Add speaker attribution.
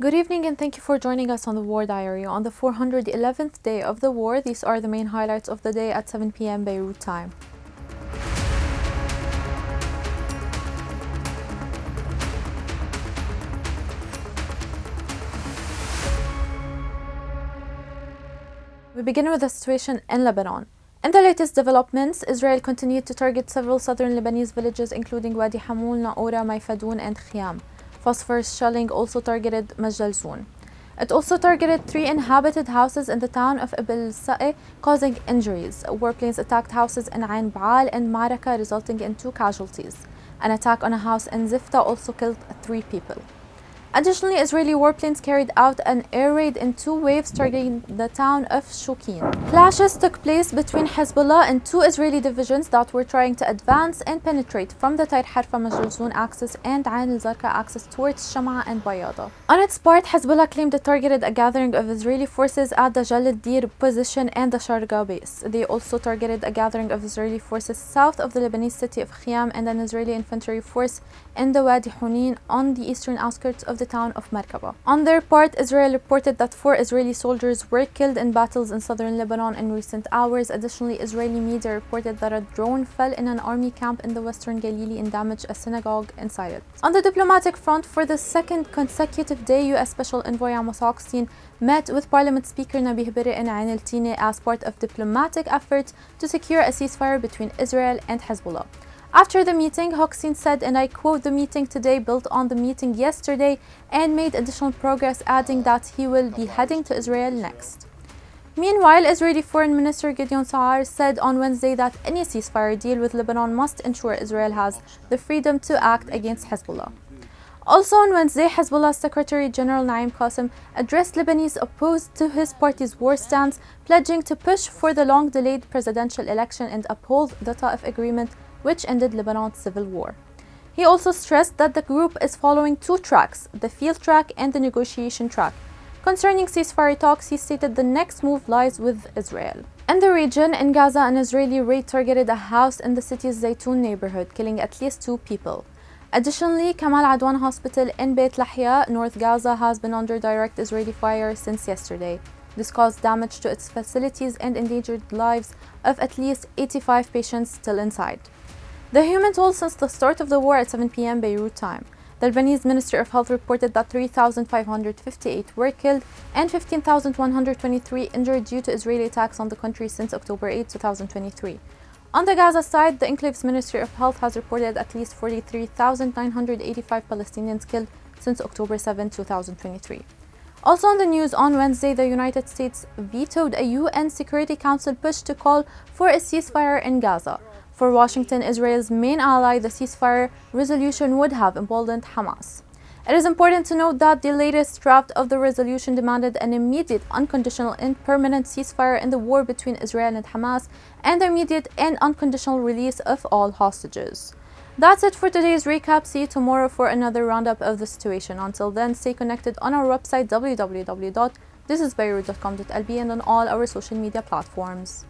Speaker 1: Good evening and thank you for joining us on the War Diary. On the 411th day of the war, these are the main highlights of the day at 7 p.m. Beirut time. We begin with the situation in Lebanon. In the latest developments, Israel continued to target several southern Lebanese villages including Wadi Hamul, Naoura, Mayfadoun and Khiam. Phosphorus shelling also targeted Majalzoun. It also targeted 3 inhabited houses in the town of Ibn Sa'eh, causing injuries. Warplanes attacked houses in Ain Baal and Maraka, resulting in 2 casualties. An attack on a house in Zifta also killed 3 people. Additionally, Israeli warplanes carried out an air raid in 2 waves targeting the town of Shukin. Clashes took place between Hezbollah and 2 Israeli divisions that were trying to advance and penetrate from the Tair Harfa Majalzoun axis and Ain al-Zarqa axis towards Sham'a and Bayada. On its part, Hezbollah claimed it targeted a gathering of Israeli forces at the Jal al-Dir position and the Sharqa base. They also targeted a gathering of Israeli forces south of the Lebanese city of Khiam and an Israeli infantry force in the Wadi Hunin on the eastern outskirts of the town of Merkaba. On their part, Israel reported that 4 Israeli soldiers were killed in battles in southern Lebanon in recent hours. Additionally, Israeli media reported that a drone fell in an army camp in the western Galilee and damaged a synagogue inside it. On the diplomatic front, for the second consecutive day, U.S. Special Envoy Amos Hochstein met with Parliament Speaker Nabih Berri in Ain al-Tine as part of diplomatic efforts to secure a ceasefire between Israel and Hezbollah. After the meeting, Hochstein said, and I quote, "The meeting today built on the meeting yesterday and made additional progress," adding that he will be heading to Israel next. Meanwhile, Israeli Foreign Minister Gideon Saar said on Wednesday that any ceasefire deal with Lebanon must ensure Israel has the freedom to act against Hezbollah. Also on Wednesday, Hezbollah Secretary General Naim Qassem addressed Lebanese opposed to his party's war stance, pledging to push for the long-delayed presidential election and uphold the Ta'if Agreement, which ended Lebanon's civil war. He also stressed that the group is following 2 tracks, the field track and the negotiation track. Concerning ceasefire talks, he stated the next move lies with Israel. In the region, in Gaza, an Israeli raid targeted a house in the city's Zaytun neighborhood, killing at least 2 people. Additionally, Kamal Adwan Hospital in Beit Lahya, North Gaza, has been under direct Israeli fire since yesterday. This caused damage to its facilities and endangered lives of at least 85 patients still inside. The human toll since the start of the war at 7 p.m. Beirut time. The Lebanese Ministry of Health reported that 3,558 were killed and 15,123 injured due to Israeli attacks on the country since October 8, 2023. On the Gaza side, the Enclave's Ministry of Health has reported at least 43,985 Palestinians killed since October 7, 2023. Also on the news, on Wednesday, the United States vetoed a UN Security Council push to call for a ceasefire in Gaza. For Washington, Israel's main ally, the ceasefire resolution would have emboldened Hamas. It is important to note that the latest draft of the resolution demanded an immediate, unconditional and permanent ceasefire in the war between Israel and Hamas and the immediate and unconditional release of all hostages. That's it for today's recap. See you tomorrow for another roundup of the situation. Until then, stay connected on our website www.thisisbeirut.com.lb and on all our social media platforms.